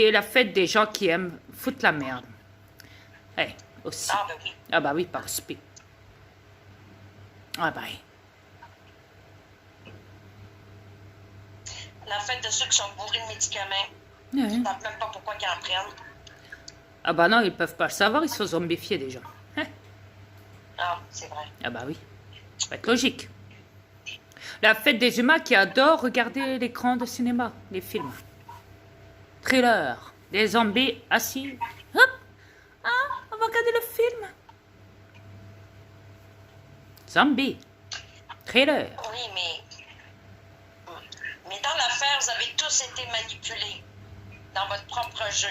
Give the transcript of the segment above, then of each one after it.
Et la fête des gens qui aiment foutre la merde. Eh, aussi. Ah, ben oui. Ah bah oui, par respect. Ah bah oui. La fête de ceux qui sont bourrés de médicaments. Ouais. Ils ne savent même pas pourquoi ils en prennent. Ah bah non, ils peuvent pas le savoir, ils sont zombifiés déjà. Hein? Ah, c'est vrai. Ah bah oui, ça va être logique. La fête des humains qui adorent regarder l'écran de cinéma, les films. Thriller, des zombies assis. Hop, ah, on va regarder le film. Zombie, thriller. Oui, mais dans l'affaire, vous avez tous été manipulés dans votre propre jeu.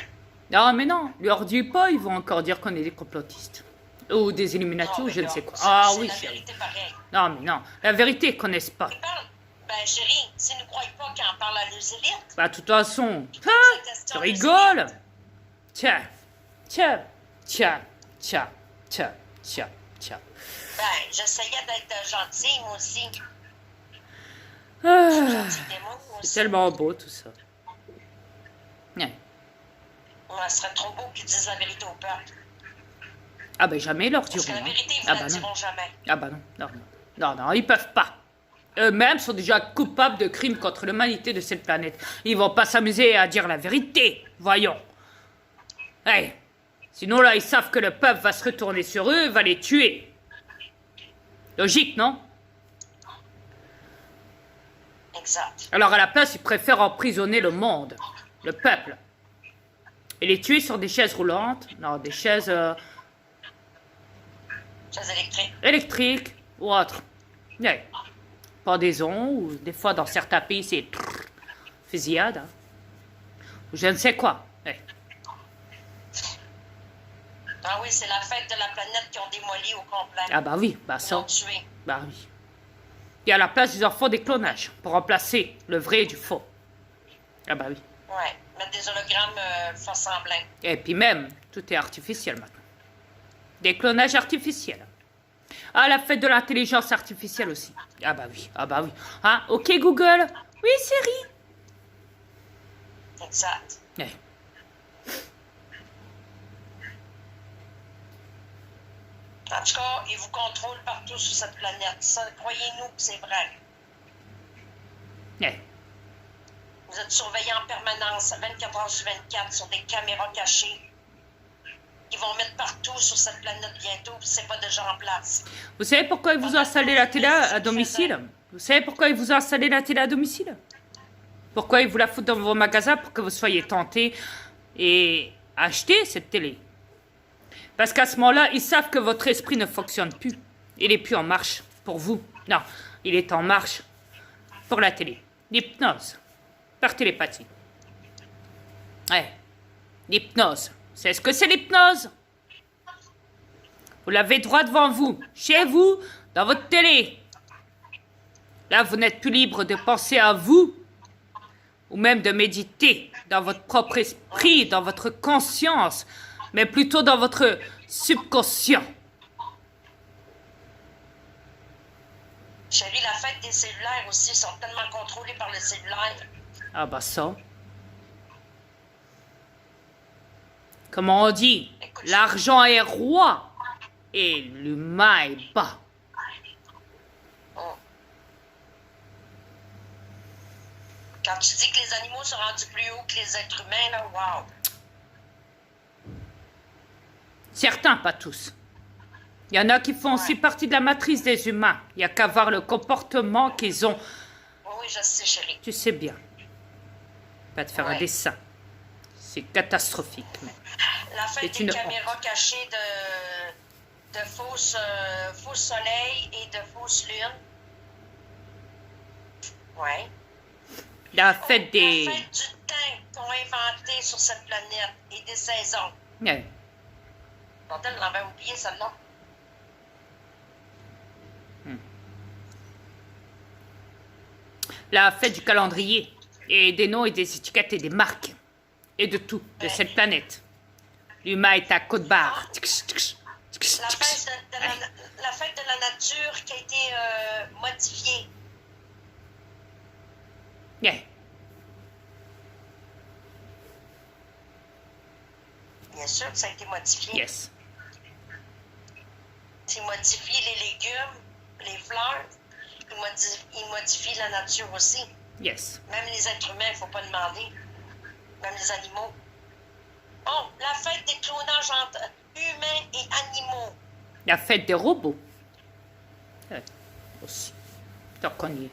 Non mais non, leur dis pas, ils vont encore dire qu'on est des complotistes. Ou des Illuminati, ou je ne sais quoi. Ah oui, c'est la chérie. vérité pareil. Non mais non, la vérité, ils connaissent pas. Ils parlent. Ben, chérie, s'ils ne croient pas qu'ils en parlent à nos élites, Bah de toute façon, pose ah, la question tu aux rigoles. élites. Tiens, tiens, tiens, tiens, tiens, tiens, tiens. Ben, j'essayais d'être gentille, moi aussi. Ah, Gentille des mots, moi c'est aussi. tellement beau tout ça. Ouais. Ouais, ce serait trop beau qu'ils disent la vérité au peuple. Ah ben jamais ils leur Parce diront. que la Hein. vérité, ils Ah ne la bah non. diront jamais. Ah bah non, non, non, non, non, ils peuvent pas. Eux-mêmes sont déjà coupables de crimes contre l'humanité de cette planète. Ils vont pas s'amuser à dire la vérité, voyons. Hey. Sinon là, ils savent que le peuple va se retourner sur eux, va les tuer. Logique, non? Exact. Alors à la place, ils préfèrent emprisonner le monde, le peuple. Et les tuer sur des chaises roulantes, non, des chaises Chaises électriques. électriques ou autres. Ouais. Pendaison, ou des fois dans certains pays, c'est fusillade. Hein. Ou je ne sais quoi. Ouais. Ah oui, c'est la fête de la planète qui ont démoli au complet. Ah bah oui, bah Ils ça. l'ont tué. Bah oui. Et à la place, ils en font des clonages pour remplacer le vrai du faux. Ah bah oui. Ouais, mettre des hologrammes faux semblants. Et puis même, tout est artificiel maintenant. Des clonages artificiels. Ah, la fête de l'intelligence artificielle aussi. Ah bah oui, ah bah oui. Ah, ok Google. Oui, Siri. Exact. Ouais. En tout cas, ils vous contrôlent partout sur cette planète. Ça, croyez-nous que c'est vrai. Ouais. Vous êtes surveillés en permanence, 24 heures sur 24, sur des caméras cachées. Ils vont mettre partout sur cette planète bientôt, puis c'est pas déjà en place. Vous savez pourquoi ils vous ont installé la télé à domicile? Vous savez pourquoi ils vous ont installé la télé à domicile? Pourquoi ils vous la foutent dans vos magasins pour que vous soyez tentés et acheter cette télé? Parce qu'à ce moment-là, ils savent que votre esprit ne fonctionne plus. Il n'est plus en marche pour vous. Non, il est en marche pour la télé. L'hypnose. Par télépathie. Ouais. L'hypnose. C'est ce que c'est l'hypnose? Vous l'avez droit devant vous, chez vous, dans votre télé. Là, vous n'êtes plus libre de penser à vous, ou même de méditer dans votre propre esprit, dans votre conscience, mais plutôt dans votre subconscient. Chérie, la fête des cellulaires aussi sont tellement contrôlés par le cellulaire. Ah bah ça. Comment on dit? L'argent est roi et l'humain est bas. Oh. Quand tu dis que les animaux sont rendus plus hauts que les êtres humains, là, wow. Certains, pas tous. Il y en a qui font aussi partie de la matrice des humains. Il n'y a qu'à voir le comportement qu'ils ont. Oui, oui, je sais, chérie. Tu sais bien. Pas te faire un Ouais. dessin. C'est catastrophique. Mais... La fête C'est des une caméras cachées de fausses soleils et de fausses lunes. Ouais. La fête des... La fête du temps qu'on a inventé sur cette planète et des saisons. Ouais. Bordel, on avait oublié celle-là. La fête du calendrier. Et des noms et des étiquettes et des marques. Et de tout, de cette planète. L'humain est à côte barre. La fête de la nature qui a été modifiée. Ouais. Bien sûr que ça a été modifié. Yes. Il modifie les légumes, les fleurs. Il modifie la nature aussi. Yes. Même les êtres humains, il ne faut pas demander. Même les animaux. Oh, la fête des clonages entre humains et animaux. La fête des robots. Aussi. Tant qu'on y est.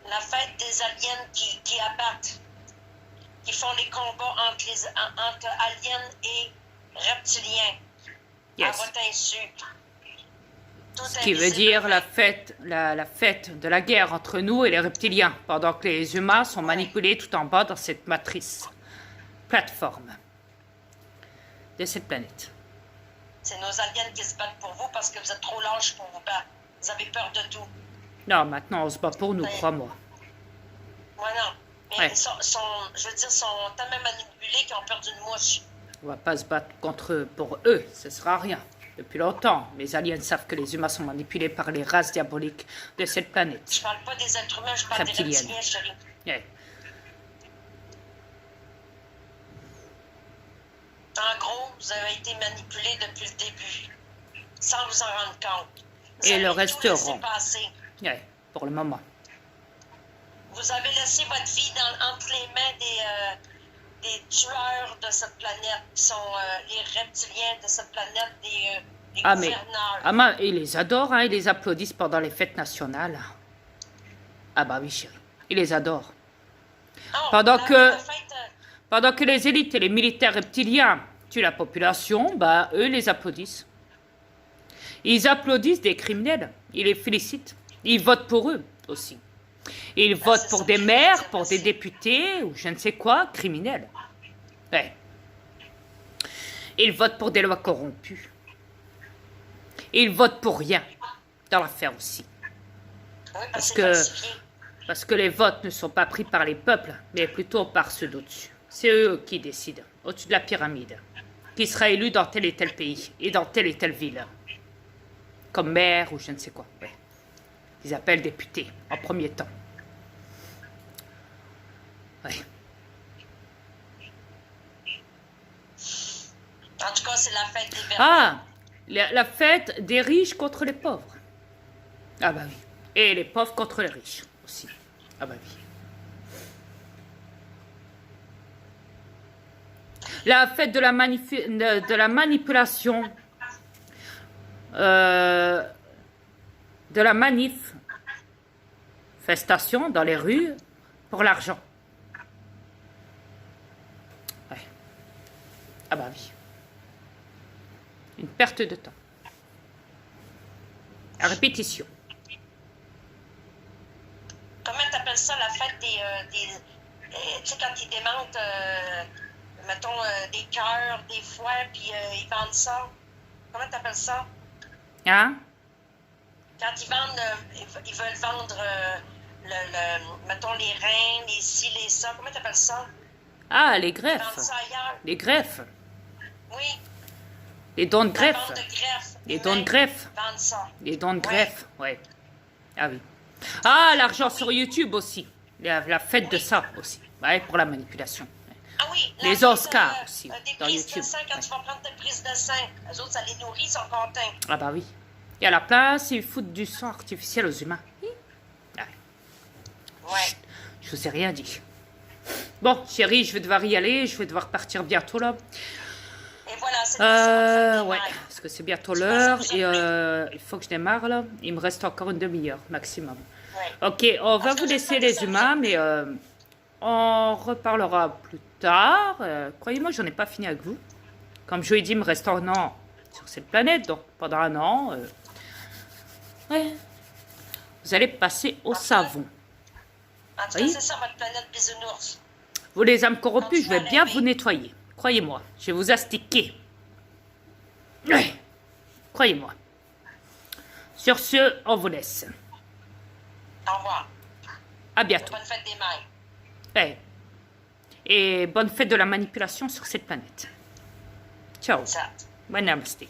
La fête des aliens qui abattent, qui font les combats entre aliens et reptiliens. À Yes. votre insu. Ce qui veut dire la fête de la guerre entre nous et les reptiliens, pendant que les humains sont manipulés tout en bas dans cette matrice, plateforme de cette planète. C'est nos aliens qui se battent pour vous parce que vous êtes trop lâches pour vous battre. Vous avez peur de tout. Non, maintenant on se bat pour nous, Ouais. crois-moi. Moi non. Mais Ouais. ils sont tellement manipulés qu'ils ont peur d'une mouche. On va pas se battre contre eux, pour eux, ce sera rien. Depuis longtemps, les aliens savent que les humains sont manipulés par les races diaboliques de cette planète. Je parle pas des êtres humains, je parle des Reptilienne. reptiliens, chérie. Ouais. En gros, vous avez été manipulés depuis le début, sans vous en rendre compte. Vous Et avez le tout resteront. laissé passer. Ouais, pour le moment. Vous avez laissé votre vie entre les mains des tueurs de cette planète, qui sont les reptiliens de cette planète, des Ah mais, gouverneurs. ils les adorent, hein, ils les applaudissent pendant les fêtes nationales. Ah bah oui chérie, ils les adorent. Oh, pendant la- que- la fête, Pendant que les élites et les militaires reptiliens tuent la population, bah eux les applaudissent. Ils applaudissent des criminels, ils les félicitent. Ils votent pour eux aussi. Ils votent c'est pour ça des que je maires, veux dire pour aussi. des députés ou je ne sais quoi, criminels. Ouais. Ils votent pour des lois corrompues. Ils votent pour rien dans l'affaire aussi. oui, parce c'est que- falsifié. Parce que les votes ne sont pas pris par les peuples, mais plutôt par ceux d'au-dessus. C'est eux qui décident, au-dessus de la pyramide, qui sera élu dans tel et tel pays et dans telle et telle ville. Comme maire ou je ne sais quoi. Ouais. Ils appellent député en premier temps. Ouais. En tout cas, c'est la fête des verts. Ah, la fête des riches contre les pauvres. Ah bah oui. Et les pauvres contre les riches aussi. Ah bah oui. La fête de la, de la manipulation, de la manifestation dans les rues pour l'argent. Ouais. Ah bah oui. Une perte de temps. À répétition. Comment t'appelles ça, la fête des tu sais, quand ils démentent, mettons, des cœurs, des foies, puis ils vendent ça. Comment t'appelles ça? Hein? Quand ils vendent, ils veulent vendre, mettons, les reins, les ci, les ça. Comment t'appelles ça? Ah, les Ils greffes. vendent ça ailleurs. Les greffes. Oui, Les dons de la greffe. vente de greffes. Les dons de greffe. Ils vendent ça. Les dons de Ouais. greffe, ouais. Ah oui. Ah, l'argent sur YouTube aussi. La fête de ça aussi. Ouais, pour la manipulation. Ah oui, la Les prise, Oscars aussi, des dans prises YouTube, de sang, quand ouais. tu vas prendre ta prise de sang, eux autres, ça les nourrit, ils sont contents. Ah bah oui. Et à la place, ils foutent du sang artificiel aux humains. Ah, Ouais. je vous ai rien dit. Bon, chérie, je vais devoir y aller. Je vais devoir partir bientôt là. Et voilà, c'est ça. Ouais, parce que c'est bientôt l'heure et il faut que je démarre là. Il me reste encore une demi-heure maximum. Ouais. Ok, on va vous laisser les humains, mais on reparlera plus tard. Croyez-moi, j'en ai pas fini avec vous. Comme je vous ai dit, il me reste un an sur cette planète, donc pendant un an, ouais, vous allez passer au savon. En tout cas, Oui. c'est ça, votre planète bisounours. Vous les âmes corrompues, je vais bien vous nettoyer. Croyez-moi, je vais vous astiquer. Ouais. Croyez-moi. Sur ce, on vous laisse. Au revoir. À bientôt. Bonne fête des mères. Ouais. Et bonne fête de la manipulation sur cette planète. Ciao. Ça. Bon namasté.